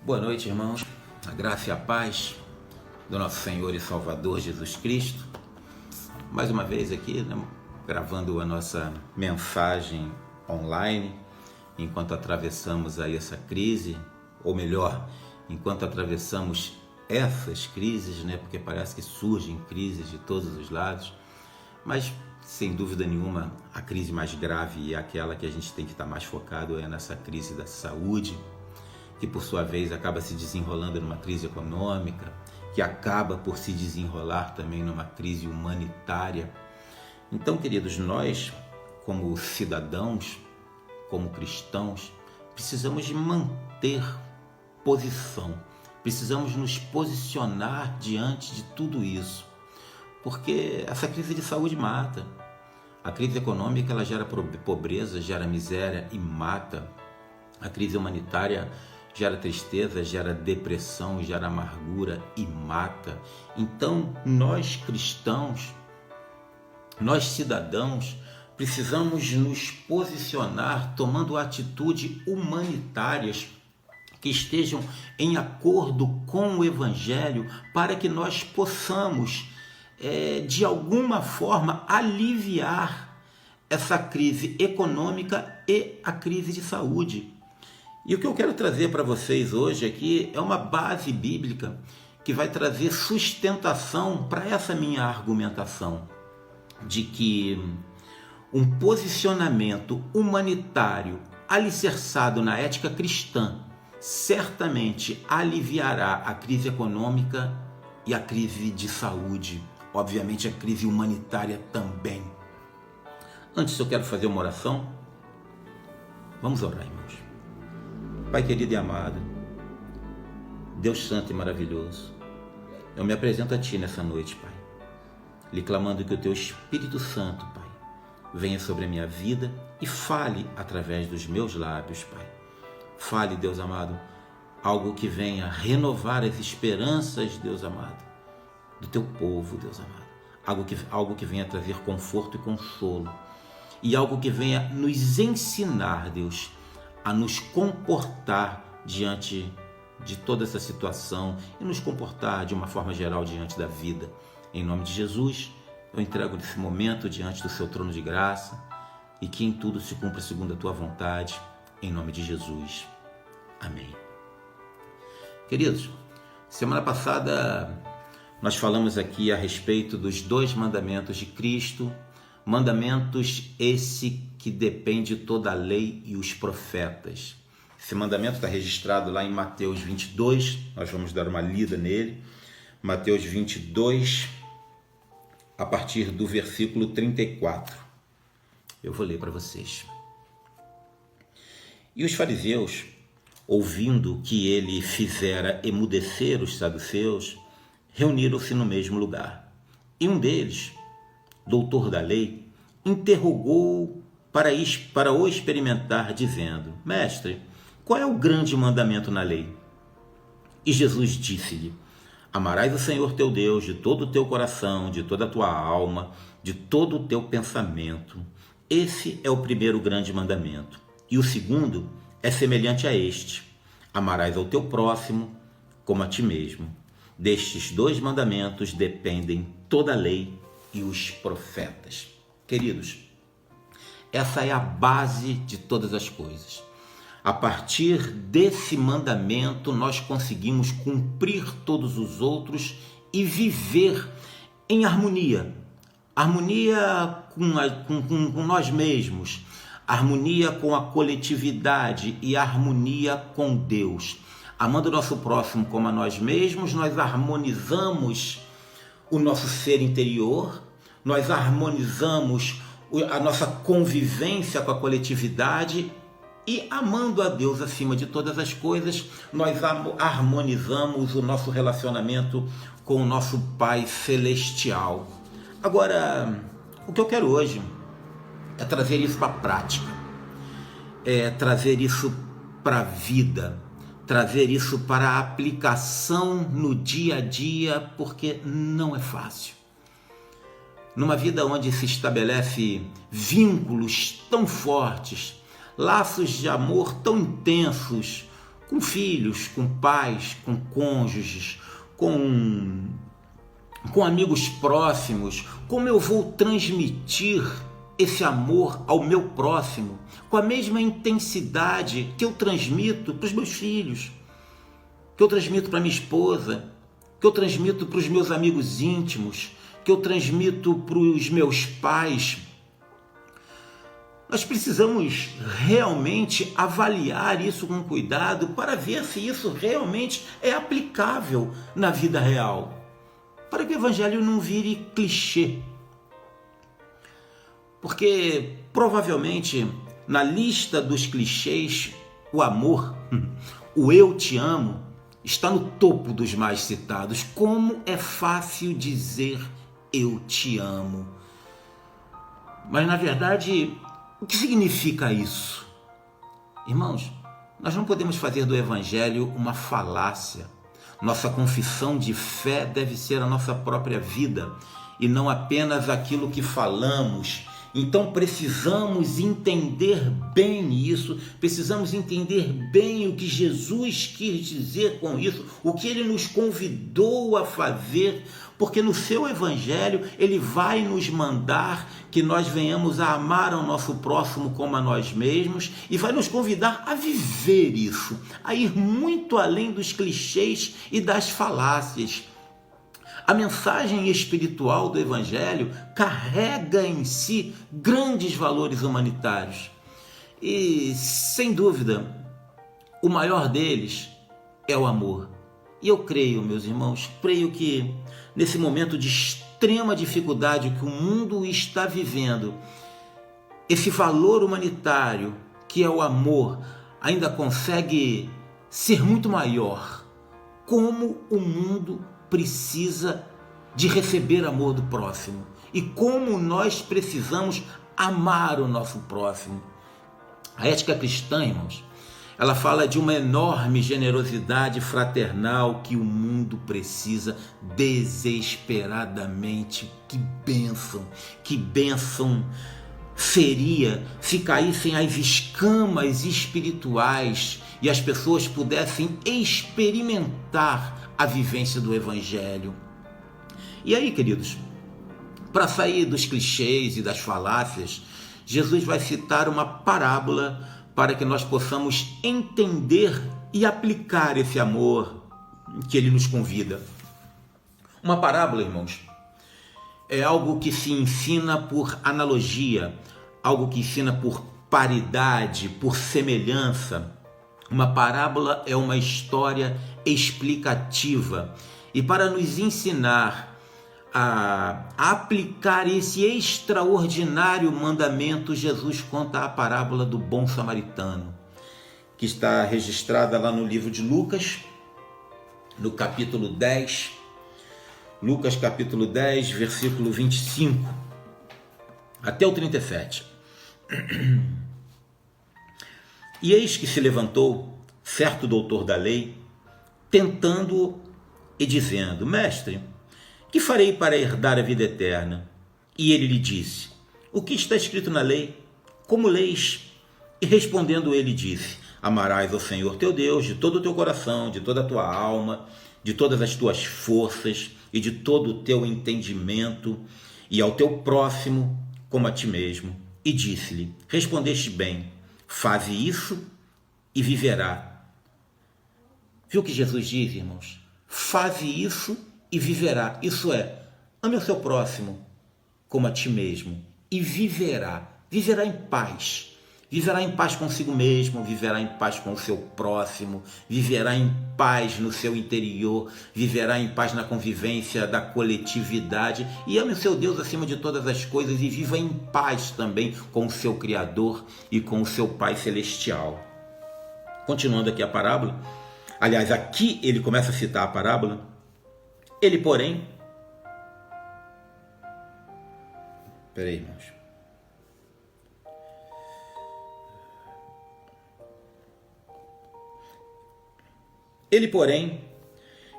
Boa noite, irmãos. A graça e a paz do nosso Senhor e Salvador Jesus Cristo. Mais uma vez aqui, gravando a nossa mensagem online, enquanto atravessamos aí essa crise, ou melhor, enquanto atravessamos essas crises, porque parece que surgem crises de todos os lados, mas sem dúvida nenhuma a crise mais grave e aquela que a gente tem que estar mais focado é nessa crise da saúde, que por sua vez acaba se desenrolando numa crise econômica, que acaba por se desenrolar também numa crise humanitária. Então, queridos, nós, como cidadãos, como cristãos, precisamos de manter posição, precisamos nos posicionar diante de tudo isso, porque essa crise de saúde mata. A crise econômica ela gera pobreza, gera miséria e mata. A crise humanitária gera tristeza, gera depressão, gera amargura e mata. Então, nós cristãos, nós cidadãos, precisamos nos posicionar tomando atitudes humanitárias que estejam em acordo com o Evangelho para que nós possamos, de alguma forma, aliviar essa crise econômica e a crise de saúde. E o que eu quero trazer para vocês hoje aqui é uma base bíblica que vai trazer sustentação para essa minha argumentação de que um posicionamento humanitário alicerçado na ética cristã certamente aliviará a crise econômica e a crise de saúde, obviamente a crise humanitária também. Antes eu quero fazer uma oração. Vamos orar, irmãos. Pai querido e amado, Deus santo e maravilhoso, eu me apresento a Ti nessa noite, Pai, lhe clamando que o Teu Espírito Santo, Pai, venha sobre a minha vida e fale através dos meus lábios, Pai. Fale, Deus amado, algo que venha renovar as esperanças, Deus amado, do Teu povo, Deus amado. Algo que venha trazer conforto e consolo. E algo que venha nos ensinar, Deus, a nos comportar diante de toda essa situação e nos comportar de uma forma geral diante da vida. Em nome de Jesus, eu entrego nesse momento diante do Seu trono de graça e que em tudo se cumpra segundo a Tua vontade, em nome de Jesus. Amém. Queridos, semana passada nós falamos aqui a respeito dos 2 mandamentos de Cristo, mandamentos esse que depende toda a lei e os profetas. Esse mandamento está registrado lá em Mateus 22, nós vamos dar uma lida nele. Mateus 22, a partir do versículo 34. Eu vou ler para vocês. E os fariseus, ouvindo que ele fizera emudecer os saduceus, reuniram-se no mesmo lugar. E um deles, doutor da lei, interrogou para o experimentar, dizendo: Mestre, qual é o grande mandamento na lei? E Jesus disse-lhe: Amarás o Senhor teu Deus de todo o teu coração, de toda a tua alma, de todo o teu pensamento. Esse é o primeiro grande mandamento. E o segundo é semelhante a este: amarás ao teu próximo como a ti mesmo. Destes 2 mandamentos dependem toda a lei e os profetas. Queridos, essa é a base de todas as coisas. A partir desse mandamento, nós conseguimos cumprir todos os outros e viver em harmonia. Harmonia com nós mesmos, harmonia com a coletividade e harmonia com Deus. Amando o nosso próximo como a nós mesmos, nós harmonizamos o nosso ser interior, nós harmonizamos a nossa convivência com a coletividade e, amando a Deus acima de todas as coisas, nós harmonizamos o nosso relacionamento com o nosso Pai Celestial. Agora, o que eu quero hoje é trazer isso para a prática, é trazer isso para a vida, trazer isso para a aplicação no dia a dia, porque não é fácil. Numa vida onde se estabelece vínculos tão fortes, laços de amor tão intensos com filhos, com pais, com cônjuges, com amigos próximos, como eu vou transmitir esse amor ao meu próximo com a mesma intensidade que eu transmito para os meus filhos, que eu transmito para minha esposa, que eu transmito para os meus amigos íntimos, que eu transmito para os meus pais. Nós precisamos realmente avaliar isso com cuidado para ver se isso realmente é aplicável na vida real, para que o evangelho não vire clichê. Porque provavelmente na lista dos clichês, o amor, o eu te amo, está no topo dos mais citados. Como é fácil dizer eu te amo. Mas na verdade, o que significa isso? Irmãos, nós não podemos fazer do evangelho uma falácia. Nossa confissão de fé deve ser a nossa própria vida e não apenas aquilo que falamos. Então precisamos entender bem isso, precisamos entender bem o que Jesus quis dizer com isso, o que Ele nos convidou a fazer, porque no seu Evangelho Ele vai nos mandar que nós venhamos a amar ao nosso próximo como a nós mesmos e vai nos convidar a viver isso, a ir muito além dos clichês e das falácias. A mensagem espiritual do Evangelho carrega em si grandes valores humanitários. E, sem dúvida, o maior deles é o amor. E eu creio, meus irmãos, creio que nesse momento de extrema dificuldade que o mundo está vivendo, esse valor humanitário, que é o amor, ainda consegue ser muito maior. Como o mundo precisa de receber amor do próximo e como nós precisamos amar o nosso próximo. A ética cristã, irmãos, ela fala de uma enorme generosidade fraternal que o mundo precisa desesperadamente. Que bênção seria se caíssem as escamas espirituais e as pessoas pudessem experimentar a vivência do Evangelho. E aí, queridos, para sair dos clichês e das falácias, Jesus vai citar uma parábola para que nós possamos entender e aplicar esse amor que Ele nos convida. Uma parábola, irmãos, é algo que se ensina por analogia, algo que ensina por paridade, por semelhança. Uma parábola é uma história explicativa e para nos ensinar a aplicar esse extraordinário mandamento, Jesus conta a parábola do bom samaritano, que está registrada lá no livro de Lucas, no capítulo 10, Lucas capítulo 10, versículo 25 até o 37. E eis que se levantou certo doutor da lei, tentando-o e dizendo: Mestre, que farei para herdar a vida eterna? E ele lhe disse: O que está escrito na lei? Como leis? E respondendo ele disse: Amarás ao Senhor teu Deus de todo o teu coração, de toda a tua alma, de todas as tuas forças e de todo o teu entendimento, e ao teu próximo como a ti mesmo. E disse-lhe: Respondeste bem, faze isso e viverá. Viu o que Jesus diz, irmãos? Faze isso e viverá. Isso é, ame o seu próximo como a ti mesmo e viverá. Viverá em paz. Viverá em paz consigo mesmo, viverá em paz com o seu próximo, viverá em paz no seu interior, viverá em paz na convivência da coletividade e ame o seu Deus acima de todas as coisas e viva em paz também com o seu Criador e com o seu Pai Celestial. Continuando aqui a parábola, aliás, aqui ele começa a citar a parábola. Ele, porém... Peraí, irmãos. Ele, porém,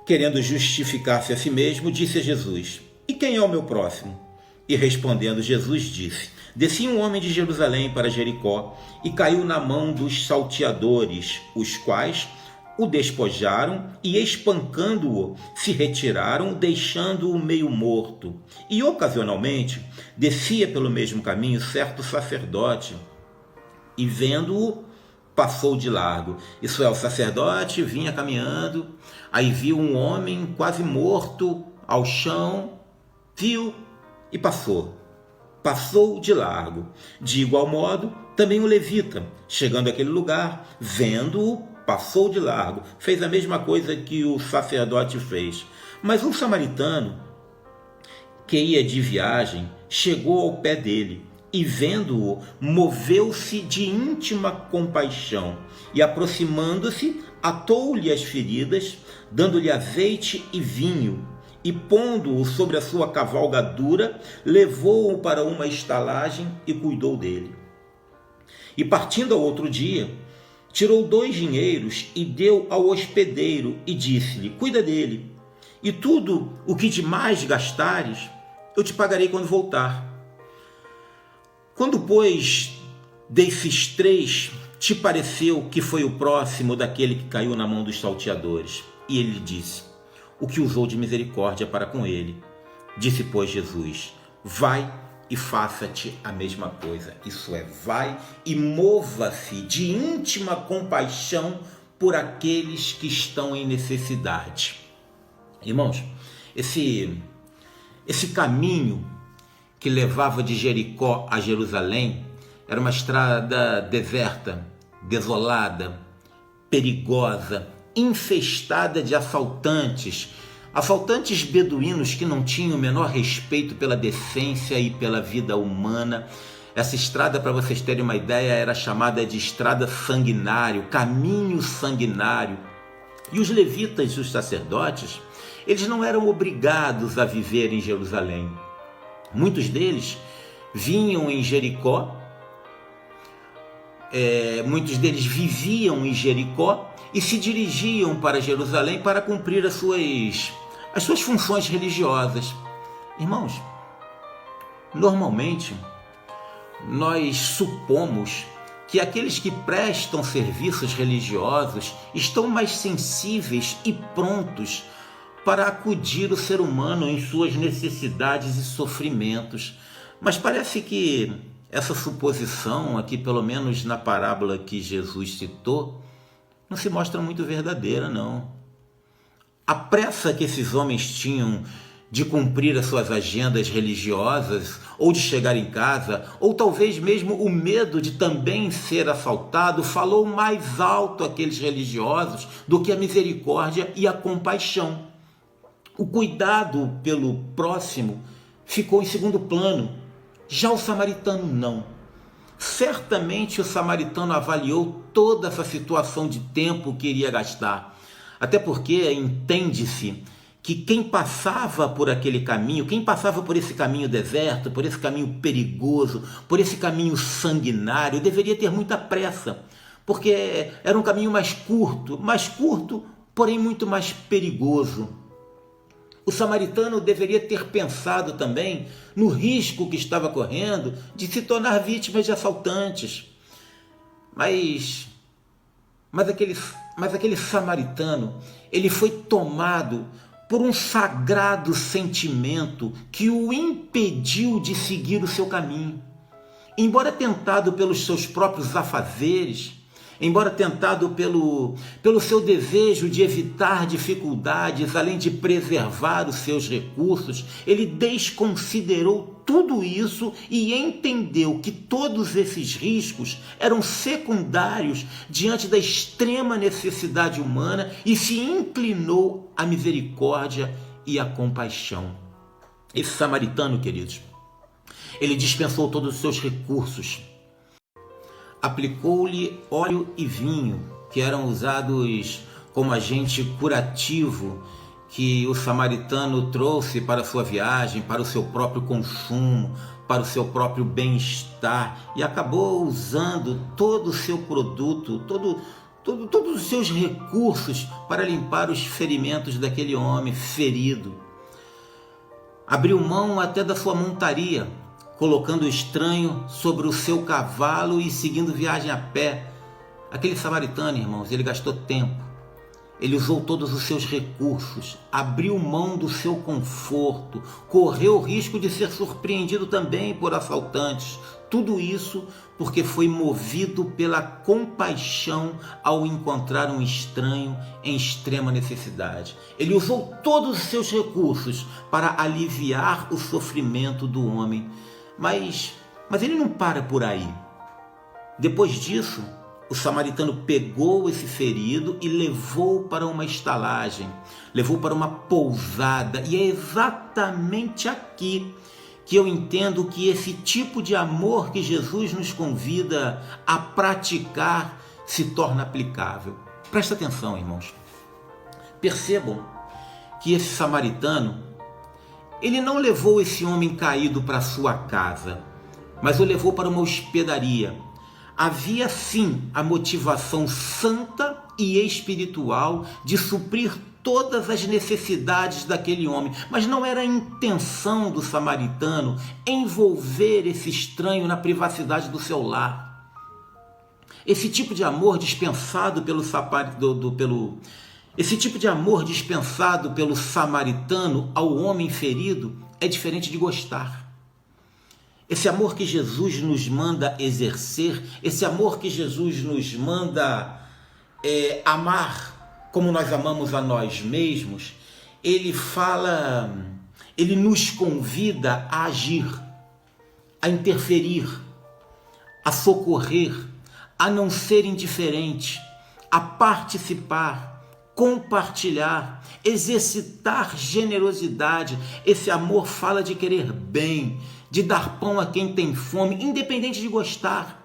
querendo justificar-se a si mesmo, disse a Jesus: E quem é o meu próximo? E respondendo, Jesus disse: Descia um homem de Jerusalém para Jericó e caiu na mão dos salteadores, os quais o despojaram e, espancando-o, se retiraram, deixando-o meio morto. E, ocasionalmente, descia pelo mesmo caminho certo sacerdote e, vendo-o, passou de largo. Isso é, o sacerdote vinha caminhando, aí viu um homem quase morto ao chão, viu e passou de largo. De igual modo, também o levita, chegando àquele lugar, vendo-o, passou de largo, fez a mesma coisa que o sacerdote fez. Mas um samaritano, que ia de viagem, chegou ao pé dele e, vendo-o, moveu-se de íntima compaixão e, aproximando-se, atou-lhe as feridas, dando-lhe azeite e vinho, e, pondo-o sobre a sua cavalgadura, levou-o para uma estalagem e cuidou dele. E, partindo ao outro dia, tirou 2 dinheiros e deu ao hospedeiro e disse-lhe: cuida dele, e tudo o que demais gastares, eu te pagarei quando voltar. Quando, pois, desses 3 te pareceu que foi o próximo daquele que caiu na mão dos salteadores? E ele lhe disse: o que usou de misericórdia para com ele. Disse, pois, Jesus: vai e faça-te a mesma coisa. Isso é, vai e mova-se de íntima compaixão por aqueles que estão em necessidade. Irmãos, esse caminho que levava de Jericó a Jerusalém era uma estrada deserta, desolada, perigosa, infestada de assaltantes beduínos que não tinham o menor respeito pela decência e pela vida humana. Essa estrada, para vocês terem uma ideia, era chamada de estrada sanguinário, caminho sanguinário. E os levitas e os sacerdotes, eles não eram obrigados a viver em Jerusalém. Muitos deles vinham em Jericó, muitos deles viviam em Jericó e se dirigiam para Jerusalém para cumprir as suas funções religiosas. Irmãos, normalmente nós supomos que aqueles que prestam serviços religiosos estão mais sensíveis e prontos para acudir o ser humano em suas necessidades e sofrimentos. Mas parece que essa suposição aqui, pelo menos na parábola que Jesus citou, não se mostra muito verdadeira, não. A pressa que esses homens tinham de cumprir as suas agendas religiosas, ou de chegar em casa, ou talvez mesmo o medo de também ser assaltado, falou mais alto àqueles religiosos do que a misericórdia e a compaixão. O cuidado pelo próximo ficou em segundo plano. Já o samaritano não. Certamente o samaritano avaliou toda essa situação de tempo que iria gastar. Até porque entende-se que quem passava por aquele caminho, quem passava por esse caminho deserto, por esse caminho perigoso, por esse caminho sanguinário, deveria ter muita pressa, porque era um caminho mais curto, porém muito mais perigoso. O samaritano deveria ter pensado também no risco que estava correndo de se tornar vítima de assaltantes. Mas aquele samaritano, ele foi tomado por um sagrado sentimento que o impediu de seguir o seu caminho. Embora tentado pelos seus próprios afazeres, embora tentado pelo seu desejo de evitar dificuldades, além de preservar os seus recursos, ele desconsiderou tudo isso e entendeu que todos esses riscos eram secundários diante da extrema necessidade humana e se inclinou à misericórdia e à compaixão. Esse samaritano, queridos, ele dispensou todos os seus recursos, aplicou-lhe óleo e vinho, que eram usados como agente curativo, que o samaritano trouxe para a sua viagem, para o seu próprio consumo, para o seu próprio bem-estar, e acabou usando todo o seu produto, todos os seus recursos para limpar os ferimentos daquele homem ferido. Abriu mão até da sua montaria, colocando o estranho sobre o seu cavalo e seguindo viagem a pé. Aquele samaritano, irmãos, ele gastou tempo, Ele usou todos os seus recursos, abriu mão do seu conforto, correu o risco de ser surpreendido também por assaltantes. Tudo isso porque foi movido pela compaixão ao encontrar um estranho em extrema necessidade. Ele usou todos os seus recursos para aliviar o sofrimento do homem. Mas ele não para por aí. Depois disso, o samaritano pegou esse ferido e levou para uma estalagem, levou para uma pousada. E é exatamente aqui que eu entendo que esse tipo de amor que Jesus nos convida a praticar se torna aplicável. Presta atenção, irmãos. Percebam que esse samaritano, ele não levou esse homem caído para sua casa, mas o levou para uma hospedaria. Havia sim a motivação santa e espiritual de suprir todas as necessidades daquele homem, mas não era a intenção do samaritano envolver esse estranho na privacidade do seu lar. Esse tipo de amor dispensado pelo samaritano ao homem ferido é diferente de gostar. Esse amor que Jesus nos manda exercer, esse amor que Jesus nos manda amar como nós amamos a nós mesmos, ele nos convida a agir, a interferir, a socorrer, a não ser indiferente, a participar, compartilhar, exercitar generosidade. Esse amor fala de querer bem, de dar pão a quem tem fome, independente de gostar.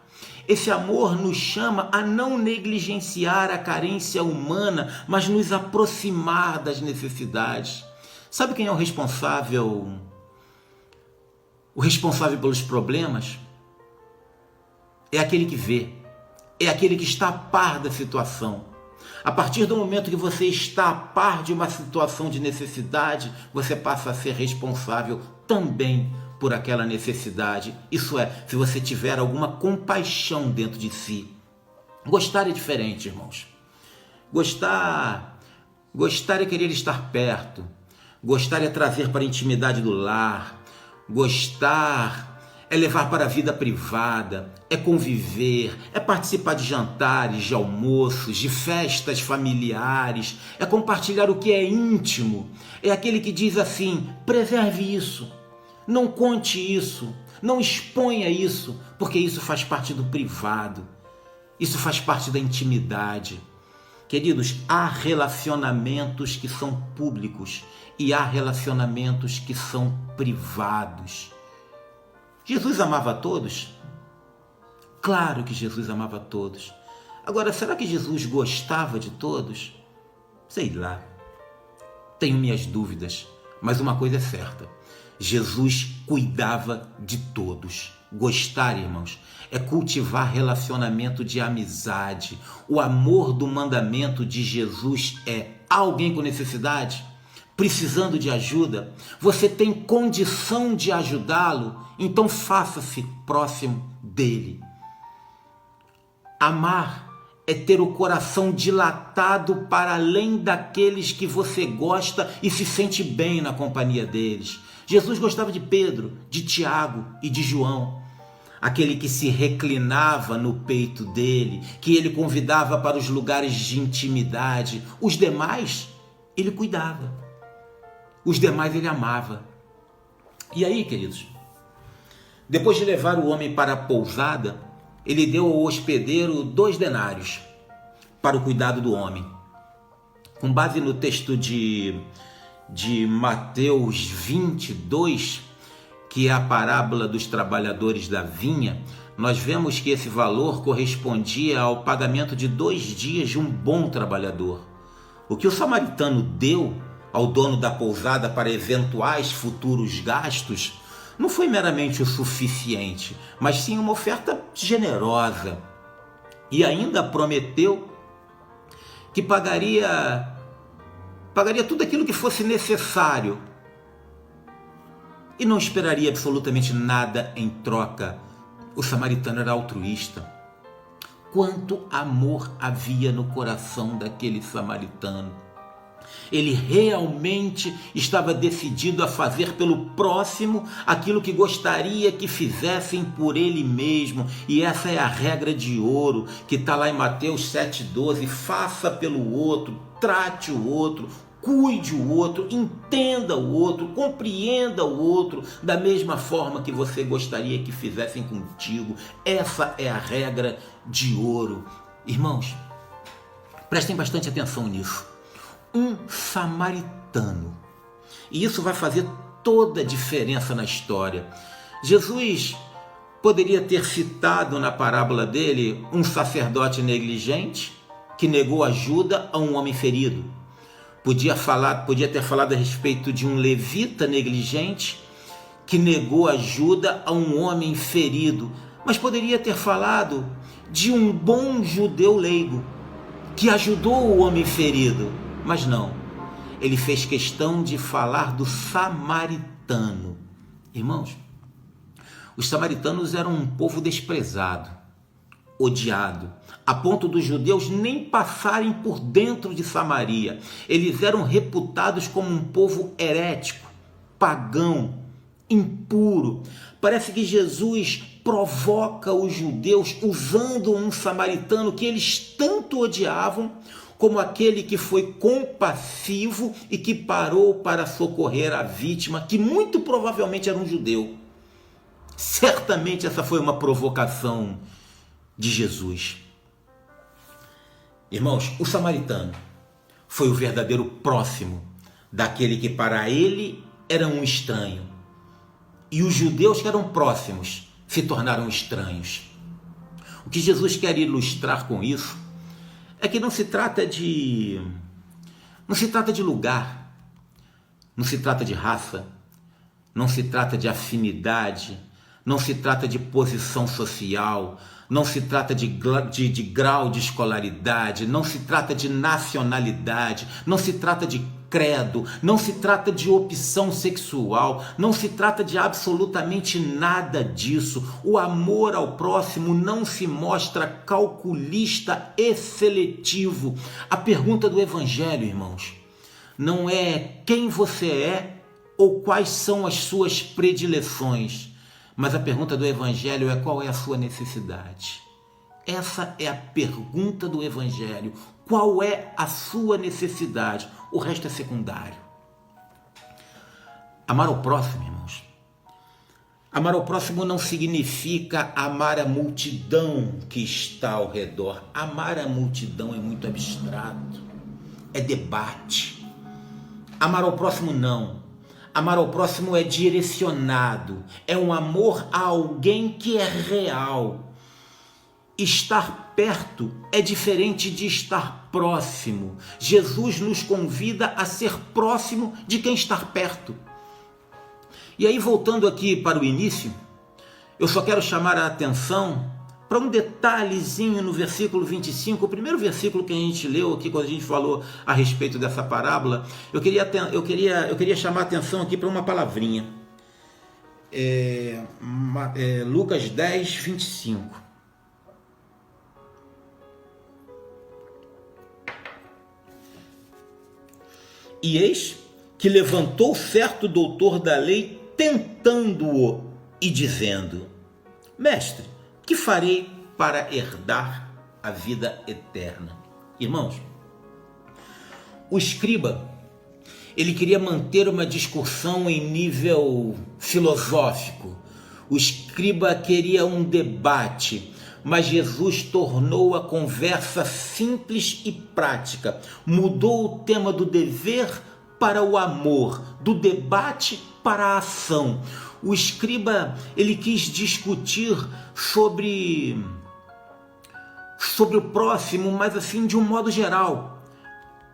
Esse amor nos chama a não negligenciar a carência humana, mas nos aproximar das necessidades. Sabe quem é o responsável? O responsável pelos problemas? É aquele que vê, é aquele que está a par da situação. A partir do momento que você está a par de uma situação de necessidade, você passa a ser responsável também por aquela necessidade. Isso é, se você tiver alguma compaixão dentro de si. Gostar é diferente, irmãos. Gostar é querer estar perto. Gostar é trazer para a intimidade do lar. Gostar é levar para a vida privada, é conviver, é participar de jantares, de almoços, de festas familiares, é compartilhar o que é íntimo. É aquele que diz assim: preserve isso, não conte isso, não exponha isso, porque isso faz parte do privado, isso faz parte da intimidade. Queridos, há relacionamentos que são públicos e há relacionamentos que são privados. Jesus amava a todos? Claro que Jesus amava a todos. Agora, será que Jesus gostava de todos? Sei lá. Tenho minhas dúvidas, mas uma coisa é certa: Jesus cuidava de todos. Gostar, irmãos, é cultivar relacionamento de amizade. O amor do mandamento de Jesus é: há alguém com necessidade? Precisando de ajuda? Você tem condição de ajudá-lo? Então faça-se próximo dele. Amar é ter o coração dilatado para além daqueles que você gosta e se sente bem na companhia deles. Jesus gostava de Pedro, de Tiago e de João, aquele que se reclinava no peito dele, que ele convidava para os lugares de intimidade. Os demais, ele cuidava. Os demais ele amava. E aí, queridos, depois de levar o homem para a pousada, ele deu ao hospedeiro 2 denários para o cuidado do homem. Com base no texto de Mateus 22, que é a parábola dos trabalhadores da vinha, nós vemos que esse valor correspondia ao pagamento de 2 dias de um bom trabalhador. O que o samaritano deu ao dono da pousada para eventuais futuros gastos não foi meramente o suficiente, mas sim uma oferta generosa. E ainda prometeu que pagaria tudo aquilo que fosse necessário e não esperaria absolutamente nada em troca. O samaritano era altruísta. quanto amor havia no coração daquele samaritano. Ele realmente estava decidido a fazer pelo próximo aquilo que gostaria que fizessem por ele mesmo. E essa é a regra de ouro que está lá em Mateus 7,12. Faça pelo outro, trate o outro, cuide o outro, entenda o outro, compreenda o outro da mesma forma que você gostaria que fizessem contigo. Essa é a regra de ouro. Irmãos, prestem bastante atenção nisso. Um samaritano. E isso vai fazer toda a diferença na história. Jesus poderia ter citado na parábola dele um sacerdote negligente que negou ajuda a um homem ferido. Podia ter falado a respeito de um levita negligente que negou ajuda a um homem ferido, mas poderia ter falado de um bom judeu leigo que ajudou o homem ferido. Mas não, ele fez questão de falar do samaritano. Irmãos, os samaritanos eram um povo desprezado, odiado, a ponto dos judeus nem passarem por dentro de Samaria. Eles eram reputados como um povo herético, pagão, impuro. Parece que Jesus provoca os judeus usando um samaritano que eles tanto odiavam, como aquele que foi compassivo e que parou para socorrer a vítima, que muito provavelmente era um judeu. Certamente essa foi uma provocação de Jesus. Irmãos, o samaritano foi o verdadeiro próximo daquele que para ele era um estranho. E os judeus que eram próximos se tornaram estranhos. O que Jesus quer ilustrar com isso é que não se trata de lugar, não se trata de raça, não se trata de afinidade, não se trata de posição social, não se trata de grau de escolaridade, não se trata de nacionalidade, não se trata de credo, não se trata de opção sexual, não se trata de absolutamente nada disso. O amor ao próximo não se mostra calculista e seletivo. A pergunta do Evangelho, irmãos, não é quem você é ou quais são as suas predileções, mas a pergunta do Evangelho é qual é a sua necessidade. Essa é a pergunta do Evangelho. Qual é a sua necessidade? O resto é secundário. Amar ao próximo, irmãos. Amar ao próximo não significa amar a multidão que está ao redor. Amar a multidão é muito abstrato. É debate. Amar ao próximo não. Amar ao próximo é direcionado. É um amor a alguém que é real. Estar perto é diferente de estar próximo. Jesus nos convida a ser próximo de quem está perto. E aí, voltando aqui para o início, eu só quero chamar a atenção para um detalhezinho no versículo 25, o primeiro versículo que a gente leu aqui quando a gente falou a respeito dessa parábola. Eu queria chamar a atenção aqui para uma palavrinha. Lucas 10, 25. E eis que levantou certo doutor da lei, tentando-o e dizendo: Mestre, que farei para herdar a vida eterna? Irmãos, o escriba, ele queria manter uma discussão em nível filosófico. O escriba queria um debate, mas Jesus tornou a conversa simples e prática. Mudou o tema do dever para o amor, do debate para a ação. O escriba, ele quis discutir sobre o próximo, mas assim de um modo geral.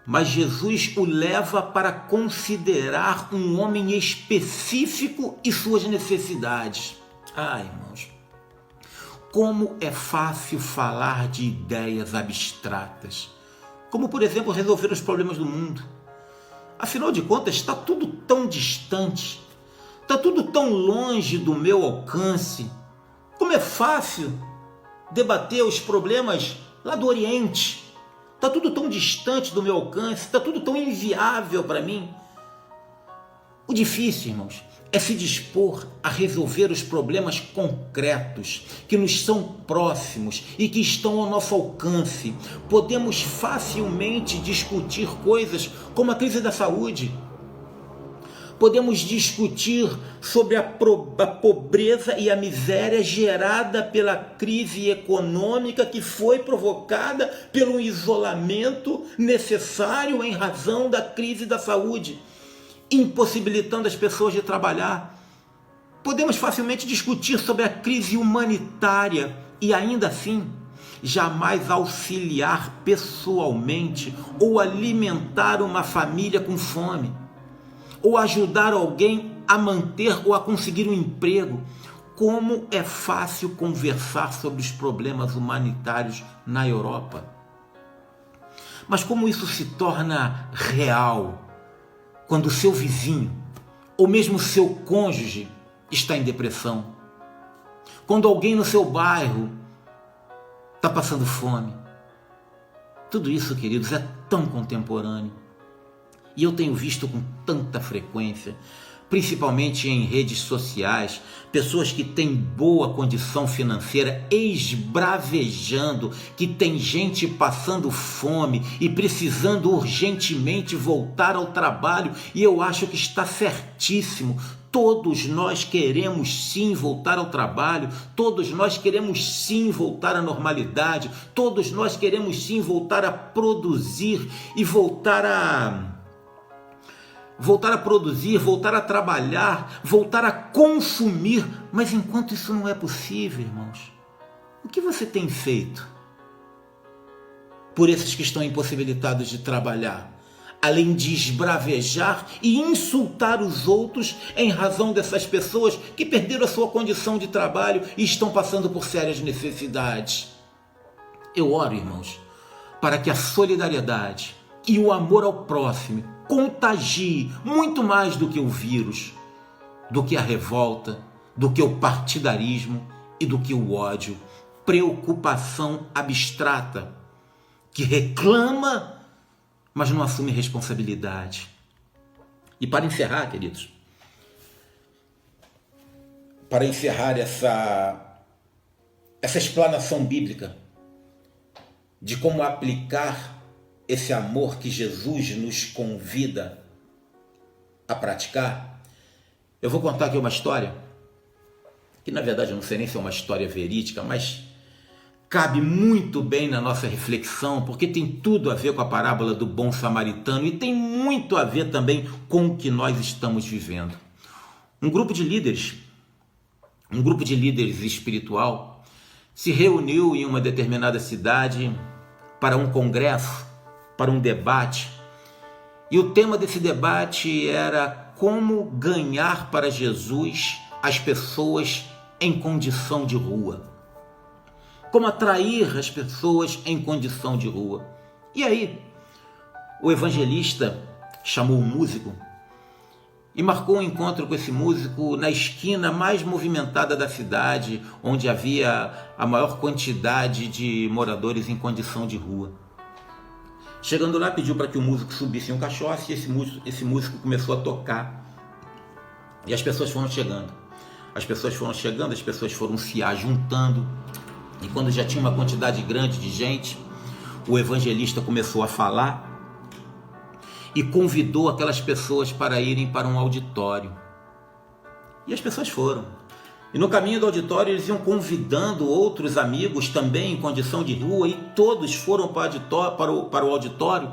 Mas Jesus o leva para considerar um homem específico e suas necessidades. Irmãos, como é fácil falar de ideias abstratas, como, por exemplo, resolver os problemas do mundo. Afinal de contas, está tudo tão distante, está tudo tão longe do meu alcance. Como é fácil debater os problemas lá do Oriente. Está tudo tão distante do meu alcance, está tudo tão inviável para mim. O difícil, irmãos, é se dispor a resolver os problemas concretos que nos são próximos e que estão ao nosso alcance. Podemos facilmente discutir coisas como a crise da saúde. Podemos discutir sobre a pobreza e a miséria gerada pela crise econômica que foi provocada pelo isolamento necessário em razão da crise da saúde, impossibilitando as pessoas de trabalhar. Podemos facilmente discutir sobre a crise humanitária e ainda assim jamais auxiliar pessoalmente ou alimentar uma família com fome, ou ajudar alguém a manter ou a conseguir um emprego. Como é fácil conversar sobre os problemas humanitários na Europa. Mas como isso se torna real quando o seu vizinho, ou mesmo o seu cônjuge, está em depressão? Quando alguém no seu bairro está passando fome? Tudo isso, queridos, é tão contemporâneo. E eu tenho visto com tanta frequência, principalmente em redes sociais, pessoas que têm boa condição financeira esbravejando que tem gente passando fome e precisando urgentemente voltar ao trabalho. E eu acho que está certíssimo. Todos nós queremos sim voltar ao trabalho, todos nós queremos sim voltar à normalidade, todos nós queremos sim voltar a produzir e voltar a produzir, voltar a trabalhar, voltar a consumir. Mas enquanto isso não é possível, irmãos, o que você tem feito por esses que estão impossibilitados de trabalhar, além de esbravejar e insultar os outros em razão dessas pessoas que perderam a sua condição de trabalho e estão passando por sérias necessidades? Eu oro, irmãos, para que a solidariedade e o amor ao próximo contagie muito mais do que o vírus, do que a revolta, do que o partidarismo e do que o ódio. Preocupação abstrata, que reclama, mas não assume responsabilidade. E para encerrar, queridos, para encerrar essa explanação bíblica de como aplicar esse amor que Jesus nos convida a praticar, eu vou contar aqui uma história, que na verdade eu não sei nem se é uma história verídica, mas cabe muito bem na nossa reflexão, porque tem tudo a ver com a parábola do bom samaritano e tem muito a ver também com o que nós estamos vivendo. Um grupo de líderes espiritual se reuniu em uma determinada cidade para um congresso, para um debate, e o tema desse debate era como ganhar para Jesus as pessoas em condição de rua. Como atrair as pessoas em condição de rua. E aí, o evangelista chamou um músico e marcou um encontro com esse músico na esquina mais movimentada da cidade, onde havia a maior quantidade de moradores em condição de rua. Chegando lá, pediu para que o músico subisse em um caixote e esse músico começou a tocar. E as pessoas foram chegando. As pessoas foram se ajuntando. E quando já tinha uma quantidade grande de gente, o evangelista começou a falar e convidou aquelas pessoas para irem para um auditório. E as pessoas foram. E no caminho do auditório eles iam convidando outros amigos também em condição de rua, e todos foram para o auditório.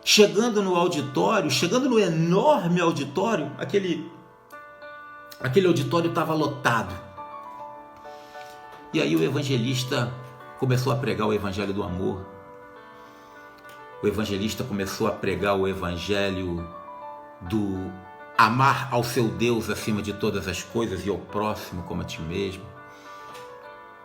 Chegando no enorme auditório, aquele auditório estava lotado. E aí o evangelista começou a pregar o evangelho do amor. O evangelista começou a pregar o evangelho do amar ao seu Deus acima de todas as coisas e ao próximo como a ti mesmo.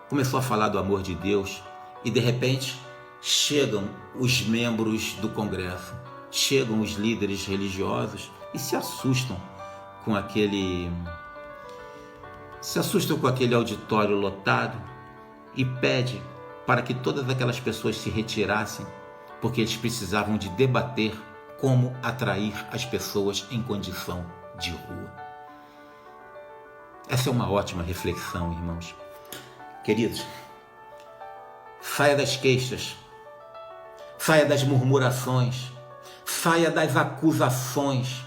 Começou a falar do amor de Deus e de repente chegam os membros do congresso, chegam os líderes religiosos e se assustam com aquele auditório lotado e pede para que todas aquelas pessoas se retirassem, porque eles precisavam de debater como atrair as pessoas em condição de rua. Essa é uma ótima reflexão, irmãos. Queridos, saia das queixas, saia das murmurações, saia das acusações,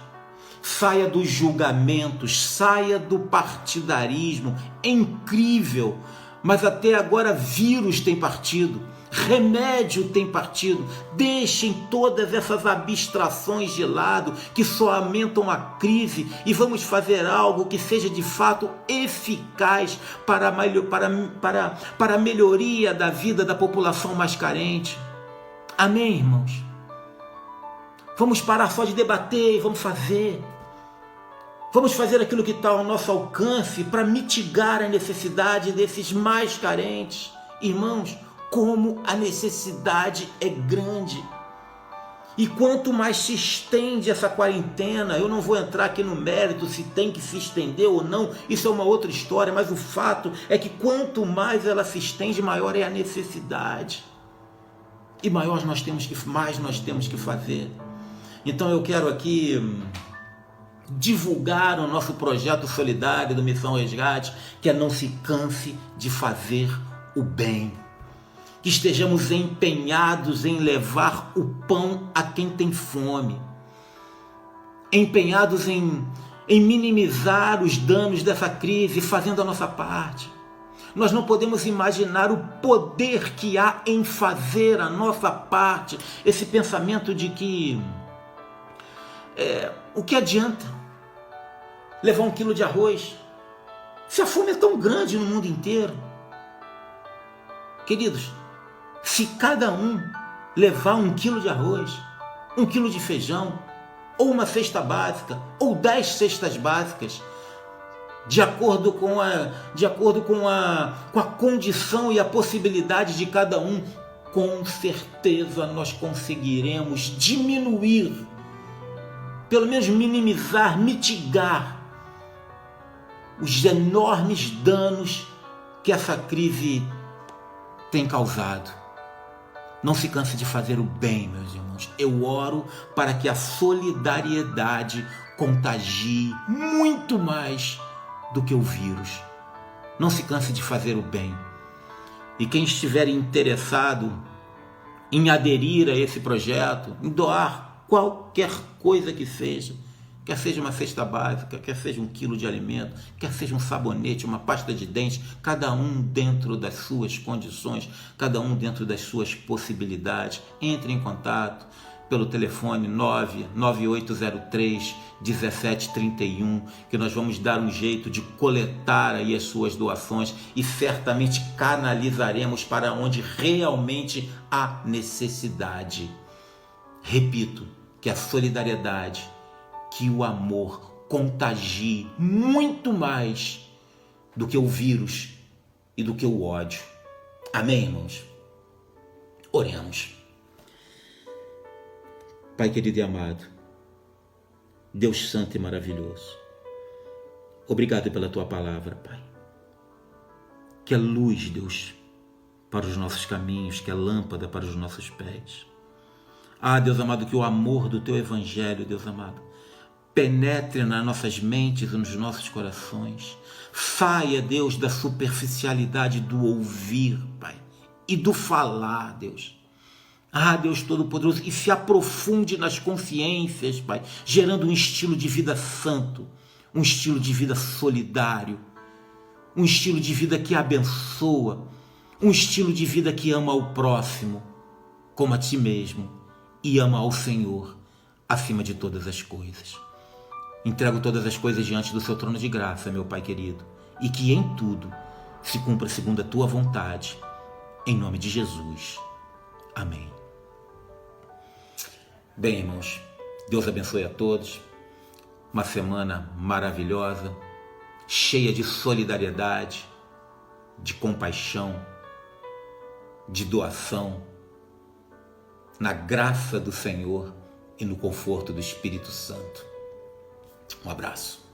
saia dos julgamentos, saia do partidarismo. É incrível, mas até agora vírus tem partido, remédio tem partido. Deixem todas essas abstrações de lado que só aumentam a crise e vamos fazer algo que seja de fato eficaz para a melhoria da vida da população mais carente. Amém, irmãos? Vamos parar só de debater e vamos fazer. Vamos fazer aquilo que está ao nosso alcance para mitigar a necessidade desses mais carentes. Irmãos, como a necessidade é grande. E quanto mais se estende essa quarentena, eu não vou entrar aqui no mérito se tem que se estender ou não, isso é uma outra história, mas o fato é que quanto mais ela se estende, maior é a necessidade. E mais nós temos que fazer. Então eu quero aqui divulgar o nosso projeto solidário do Missão Resgate, que é não se canse de fazer o bem. Que estejamos empenhados em levar o pão a quem tem fome. Empenhados em minimizar os danos dessa crise, fazendo a nossa parte. Nós não podemos imaginar o poder que há em fazer a nossa parte. Esse pensamento de que o que adianta levar 1 quilo de arroz se a fome é tão grande no mundo inteiro? Queridos, se cada um levar 1 quilo de arroz, 1 quilo de feijão, ou uma cesta básica, ou 10 cestas básicas, de acordo com a condição e a possibilidade de cada um, com certeza nós conseguiremos diminuir, pelo menos minimizar, mitigar os enormes danos que essa crise tem causado. Não se canse de fazer o bem, meus irmãos. Eu oro para que a solidariedade contagie muito mais do que o vírus. Não se canse de fazer o bem. E quem estiver interessado em aderir a esse projeto, em doar qualquer coisa que seja, quer seja uma cesta básica, quer seja 1 quilo de alimento, quer seja um sabonete, uma pasta de dente, cada um dentro das suas condições, cada um dentro das suas possibilidades, entre em contato pelo telefone 99803-1731, que nós vamos dar um jeito de coletar aí as suas doações e certamente canalizaremos para onde realmente há necessidade. Repito, que a solidariedade, que o amor contagie muito mais do que o vírus e do que o ódio. Amém, irmãos? Oremos. Pai querido e amado, Deus santo e maravilhoso, obrigado pela tua palavra, Pai. Que é luz, Deus, para os nossos caminhos, que é lâmpada para os nossos pés. Ah, Deus amado, que o amor do teu evangelho, Deus amado, penetre nas nossas mentes e nos nossos corações. Saia, Deus, da superficialidade do ouvir, Pai, e do falar, Deus. Ah, Deus Todo-Poderoso, e se aprofunde nas consciências, Pai, gerando um estilo de vida santo, um estilo de vida solidário, um estilo de vida que abençoa, um estilo de vida que ama ao próximo como a ti mesmo e ama ao Senhor acima de todas as coisas. Entrego todas as coisas diante do seu trono de graça, meu Pai querido, e que em tudo se cumpra segundo a tua vontade, em nome de Jesus. Amém. Bem, irmãos, Deus abençoe a todos. Uma semana maravilhosa, cheia de solidariedade, de compaixão, de doação, na graça do Senhor e no conforto do Espírito Santo. Um abraço.